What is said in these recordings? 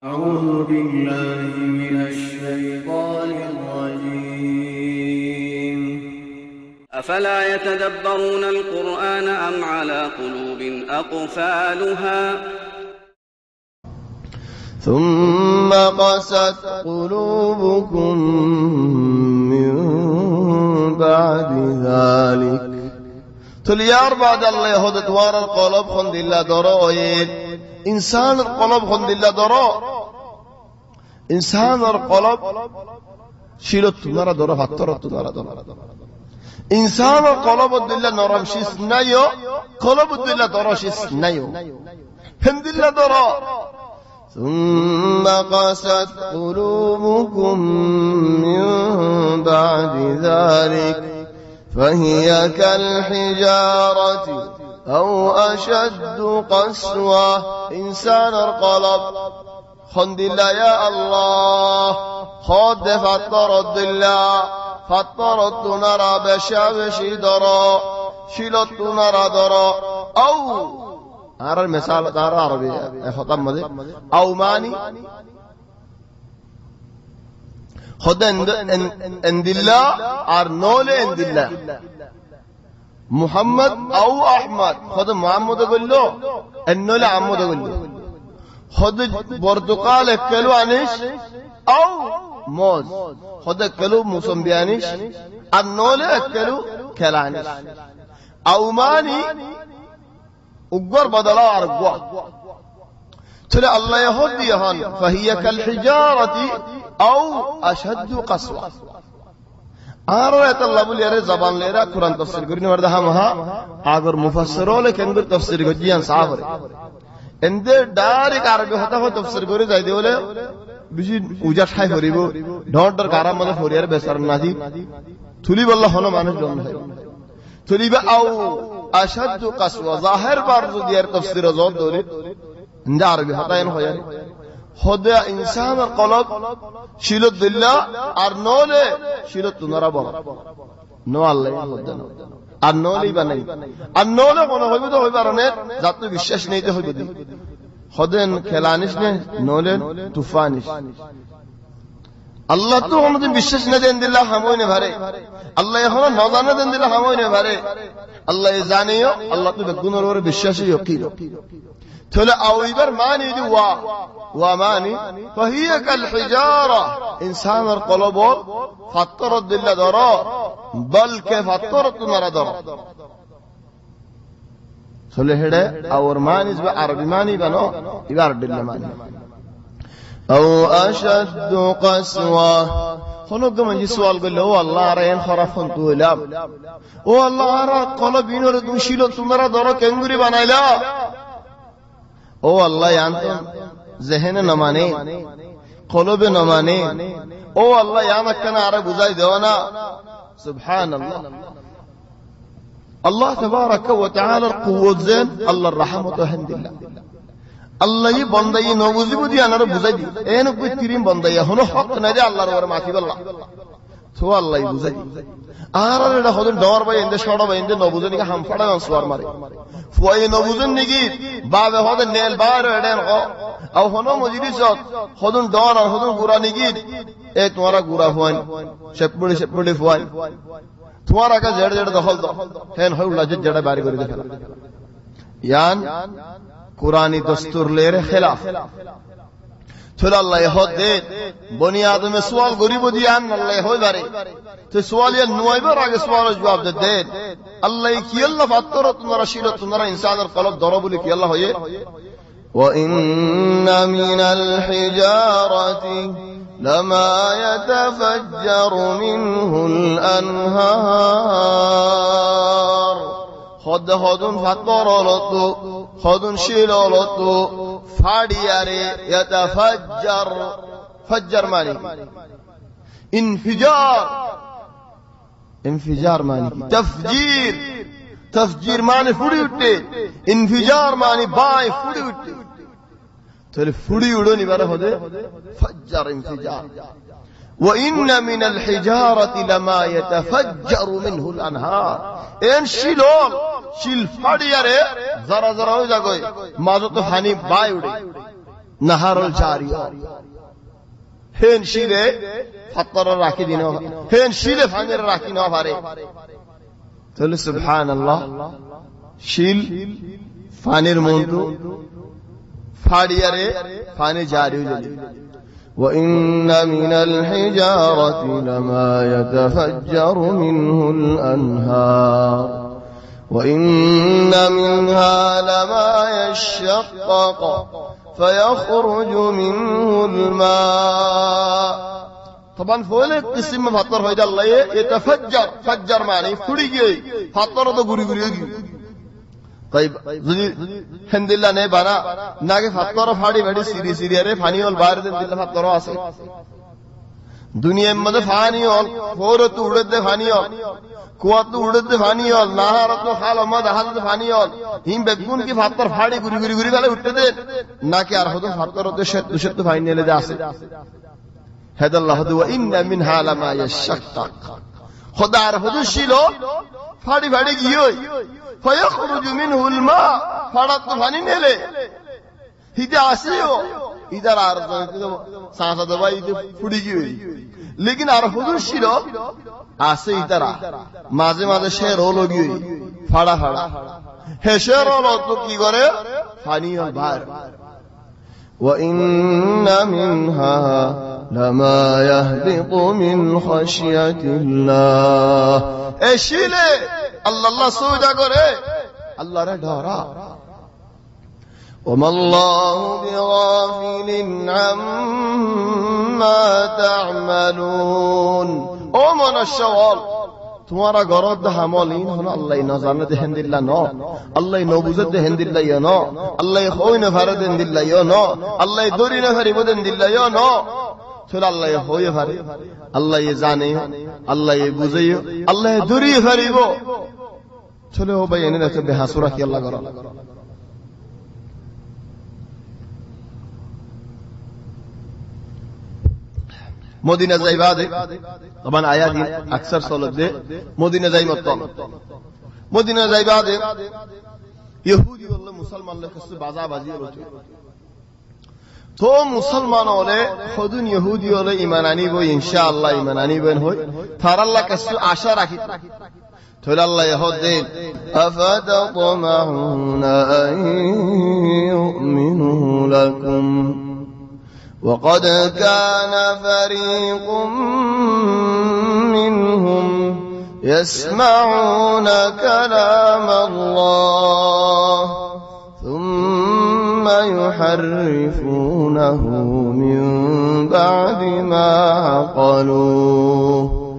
أعوذ بالله من الشيطان الرجيم أفلا يتدبرون القرآن أم على قلوب أقفالها ثم قست قلوبكم من بعد ذلك تليار بعد الله يهود توار القلب خند الله درويد إنسان القلب خند الله درو إنسان القلب شيلت نرى درو فترت نرى درو إنسان القلب الله نرى مشيس نيو قلب الله درو شيس نيو خند الله درو ثم قست قلوبكم من بعد ذلك فهي كالحجارة أو أشد قسوة إنسان القلب خند الله يا الله خد فطرت الله فطرت نرى بشابشي درا شلت نرى درا أو أرى المثال أرى عربي خطم ماذا أو ماني خد عند الله أرنول عند الله محمد أو أحمد خد محمد أقول له النول محمد أقول له خد برتقال كلو أنيش أو موز خد كلو موسم بيانيش النول كلو كلانيش أو ماني উগ্র বদলা আর গুয়া তাহলে আল্লাহ ইহুদি হন ফাহিয়া কাল হিজারাতি আও আশাদ্দু কাসওয়া আর এত আল্লাহ বলি আরে জবান লেরা কুরআন তাফসীর করি না দহা মহা আগর মুফাসসিরুল কেন্দ্র তাফসীর গজিয়ান সাহাবরে এন্ডে ডাইরেক্ট আরবি হতা হয় তাফসীর করে যাই দে বলে বেশি উজা ঠাই করিব ঢড় কারাম মধ্যে ফরিয়ার বেসার নাজি থুলি বল্লা হনো মানুষ জন হয় থুলিবা আও أشد قسوة ظاهر بارزو ديار تفسير زود دولي عند عربي حتى ينخيان خدا إنسان القلب شيلت دلّا أرنولي شيلت تنرى بغا نو الله يخدنا أرنولي بناي أرنولي قونا خوي بدو خوي بارنه ذاتو بشش نيته خوي بدي خدن كلانش نه نولن توفانش আল্লাহ তো আমাদের বিশ্বাস না দেন দিল্লাহ হামই না ভারে আল্লাহ এখন না জানা দেন দিল্লাহ হামই না ভারে আল্লাহ জানিও আল্লাহ তো বেগুনের উপরে বিশ্বাসী ইকিন তাহলে আউইবার মানি দি ওয়া মানি ফাহিয়া কাল হিজারা ইনসানের কলব ফাতরত দিল্লাহ দরা বলকে ফাতরত নারা দরা তাহলে হেডে আর মানি বা আরবি মানি বানো ইবার দিল্লাহ মানি أو أشد قسوة خلوق من جسوال قال له والله رين خرفن طولام والله أرى قلبين وردون شيلون تمرا دارا كنغري بنايلا والله يانتون ذهن نماني قلب نماني والله يامك كان أرى بزاي دوانا سبحان الله الله تبارك وتعالى القوة زين الله الرحمة وحمد الله আল্লাহ ই বান্দাই নবুজি বুঝি আনারে বুঝাই দি এন কই তিরিম বান্দাই হলো হক না দে আল্লাহর ওর মাফি বল্লা তো আল্লাহ বুঝাই আর এটা হদন ডর ভাই এন্ডে ছড়া ভাই এন্ডে নবুজি কে হাম ফাড়া সুয়ার মারে ফুয়াই নবুজন নিকি বাবে হদন নেল বার এডেন ও আও হনো মজলিসত হদন ডর আর হদন গুরা নিকি এ তোমারা গুরা ফুয়ান সেপড়ি ফুয়ান তোমারা কা জেড জেড দখল দ হেন হউলা জেডা বাড়ি করে দেখা ইয়ান कुरानी दस्तूर ले रहे खिलाफ फिर अल्लाह यहूद दे बनी आदम में सवाल गरीब दियान अल्लाह यहूद बारे तो सवाल ये नुआइबर आगे सवाल जवाब दे अल्लाह की अल्लाह फातरत नरा शीलत नरा इंसान और कलब दरबुल की अल्लाह होये وإن من الحجارة لما يتفجر منه الأنهار خد خدون فطرلتو خدون شيلولتو فادياري يتفجر فجر ماني انفجار ماني تفجير ماني فودي उठते انفجار ماني باي فودي उठते تل فودي उड़ोनी बारे होदे فجر انفجار وإن من الحجارة لما يتفجر منه الأنهار إن شيلول شيل فادياري زرا زرا हो जागोय माझो तो हानी बाय उडे নাহারুল জারিয়া হেন শিলে ফাত্তর রাখি দিন হেন শিলে ফানের রাখি না পারে তাহলে সুবহানাল্লাহ শিল ফানের মন্তু ফাড়িয়ারে ফানে জারি হয়ে যাবে وإن من الحجارة لما يتفجر منه الأنهار وإن منها لما يشقق فيخرج منه الماء طبعا فوق قسم فطر هيدا الله يتفجر فجر معنی پھڑی گئی فطر تو گری گری گئی طيب যদি হেন্দিল্লা নে বানা নাকে ফতর ফাড়ি ফাড়ি সিরি সিরি আরে পানি হল বাইরে দেন দিল্লা ফতর আছে দুনিয়ার মধ্যে পানি হল ফোর তো উড়তে পানি হল কুয়া তো উড়তে পানি হল নাহার তো খাল মধ্যে হালতে পানি হল হিম বেগুন কি ফতর ফাড়ি গুরি গুরি গুরি গলে উঠতে দেন নাকি আর হতো ফতর তো শেত শেত পানি নেলে দে আছে হাদাল্লাহ ওয়া ইন্না মিনহা লামা ইয়াশাক্কাক খোদা আর হতো ছিল ফাড়ি ফাড়ি গিয়ে فيخرج منه الماء فڑت پانی نیلے ہیدے آسیو ادھر آرز سانسا دوائی ادھر پھڑی گئی ہوئی لیکن আর হুজুর ছিল আসে ইতারা মাঝে মাঝে সে রোল গিয়ে ফাড়া ফাড়া হে সে রোল তো কি করে পানি আর ভার وإن منها لما يهبط من خشية الله এশিলে আল্লাহ সুজা করে আল্লাহরে ডরা وما الله بغافل عما تعملون ও মনুষ্যবল তোমারা গরদ হামলিন হন আল্লাহ না জানে দেন দিল্লা ন আল্লাহ ন বুঝে দেন দিল্লা ইয়া ন আল্লাহ হই না ফারে দেন দিল্লা ইয়া ন আল্লাহ দরি না ফারি দেন দিল্লা ইয়া ন চল আল্লাহ হই ফারে আল্লাহ জানে আল্লাহ বুঝে আল্লাহ দরি ফারিব চলে ও ভাই এনে রাখতে বেহাসুরা কি আল্লাহ করা মদিনা যাইবা দে তখন আয়া দিন আকসার সলত দে মদিনা যাই মত মদিনা যাইবা দে ইহুদি বললে মুসলমান লোক কিছু বাজা বাজি হচ্ছে তো মুসলমান হলে খুদুন ইহুদি হলে ঈমান আনিব ইনশাআল্লাহ ঈমান আনিবেন হই তার আল্লাহ কিছু আশা রাখি تقول الله يهدين أفتطمعون أن يؤمنوا لكم وقد كان فريق منهم يسمعون كلام الله ثم يحرفونه من بعد ما عقلوه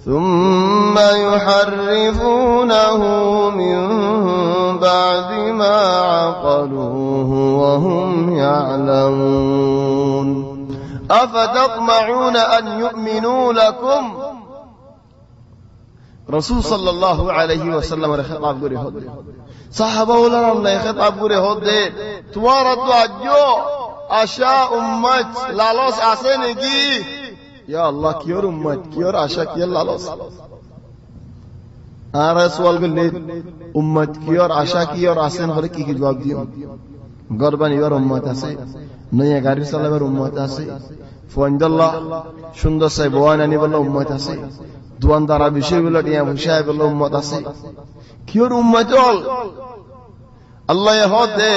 ثم يحرفونه من بعد ما عقلوه وهم يعلمون أفتطمعون أن يؤمنوا لكم رسول صلى الله عليه وسلم خطاب করে হতে সাহাবা ওলার আল্লাহ خطاب করে হতে তোমার তো আজও আশা উম্মত লালস আছে নাকি ইয়া আল্লাহ কিয়র উম্মত কিয়র আশা কিয়র লালস আর সওয়াল করলে উম্মত কিয়র আশা কিয়র আছেন হলে কি কি জবাব দিও গরবানির উম্মত আছে নয়া গাড়ি চালাবার উম্মত আছে ফয়ন্দল্লাহ সুন্দর সাই বয়ান আনি বলে উম্মত আছে দোয়ানদারা বিষয়গুলো নিয়ে বসায় বলে উম্মত আছে কিয়র উম্মত হল আল্লাহ হদে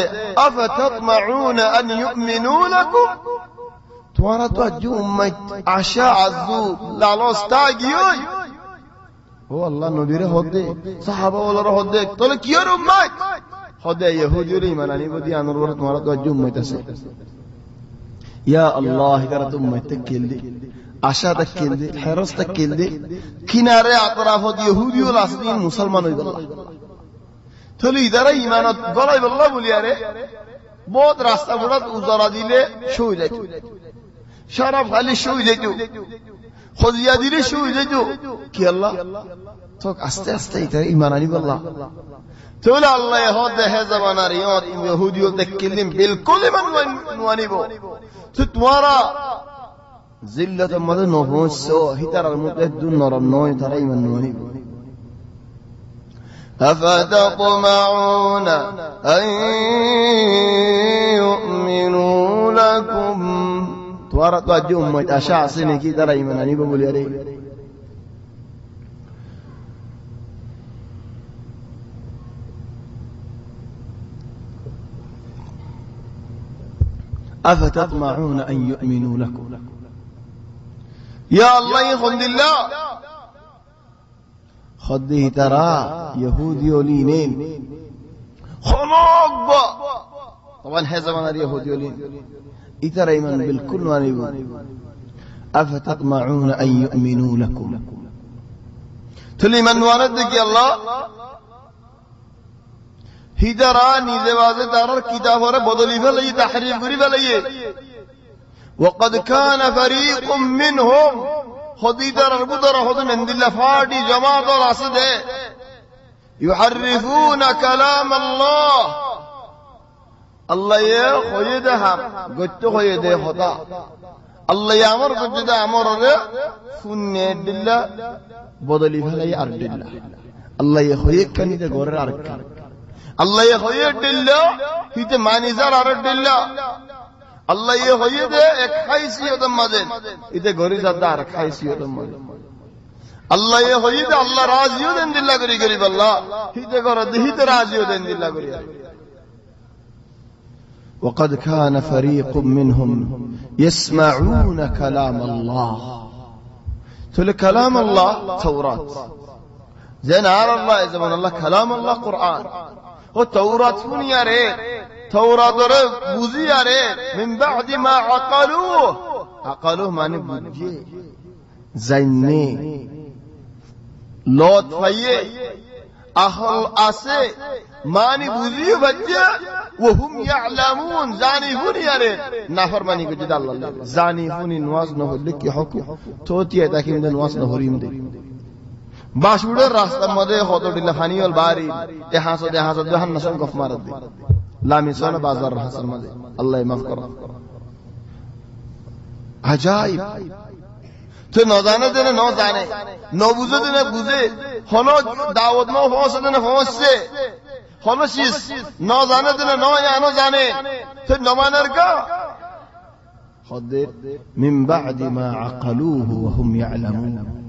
আফতাতমাউনা আন ইউমিনু লাকুম তোমারা তো আজ উম্মত আশা আযু লালসা গিয়ে ও আল্লাহ নবীর হদে সাহাবা ওলার হদে তাহলে কিয়র উম্মত হদে ইহুদির ঈমান আনিব দি আনর তোমারা তো আজ উম্মত আছে ইয়া আল্লাহ কারা তো উম্মত কেলদি আশা তা কেলদি হেরস তা কেলদি কিনারে আতরাফত ইহুদি ওল আসলি মুসলমান হই গেল তাহলে ইদারা ঈমানত গলাই বললা বলি আরে বহুত রাস্তা বড় উজারা দিলে শুই যাইত শরাব খালি শুই যাইত খজিয়া দিলে শুই যাইত কি আল্লাহ তো আস্তে আস্তে এটা ঈমান আনি বললা তাহলে আল্লাহ হদে হে জামানার ইহুদি ওল দেখলিম বিলকুল ঈমান আনিব তো তোমারা জিল্লাতের মধ্যে নহস হিতারার মধ্যে একদম নরম নয় তারা ঈমান আনিব أفتطمعون أن يؤمنوا لكم توارا توجه أمت أشاع سنكي ترى إيماناني بقول يا ري أفتطمعون أن يؤمنوا لكم يا الله يخند الله خده ترى يهودي ولينين خنوق طبعا هي زمان اليهودي ولين إترى إيمان بالكل وانيبون أفتطمعون أن يؤمنوا لكم تلي من واندك يا الله هدرا نيزواز دارر كتاب ور بدلی فلي تحريف غري فلي وقد كان فريق منهم خدي درر بدر خد من دل فادي جماعه الاسد يحرفون كلام الله الله يا خيدهم قلت خيده خطا الله يامر قد امر فن دل بدلی فلي ارد الله الله يخيك كني ده غور ارك الله يخيد الله هيت مانيزار ارد الله الله يخيد এক حيثيت مدن ايته غوري زدار حيثيت مدن الله يخيد الله راضي دين دل غري غري بالله هيت غور هيت راضي دين دل غري وقد كان فريق منهم يسمعون كلام الله تل كلام الله توراة زين على الله زمان الله كلام الله قرآن هو توراة فنيا ري توراة بوزيا ري من بعد ما عقلوه معنی بوجه زيني لوت فيه أهل أسي معنی بوزي بجه وهم يعلمون زاني فنيا ري نافر معنی كجد الله زاني فني نواز نهو لكي حكم توتي اتاكين دن نواز نهوريم دي বাসুড়ের রাস্তার মধ্যে হতডিল্লা ফানিওল বাড়ি এ হাসদ জাহান্নাম গফ মারদ দি লামিসন বাজার হাসার মধ্যে আল্লাহ মাফ করো আজাইব তো ন জানে দেনে ন জানে ন বুঝে দেনে বুঝে হন দাওয়াত ন ফসে দেনে ফসে হন শিস ন জানে দেনে ন ইয়ানো জানে তো নমানের কা হদে মিন বাদি মা আকালুহু ওয়া হুম ইয়ালামুন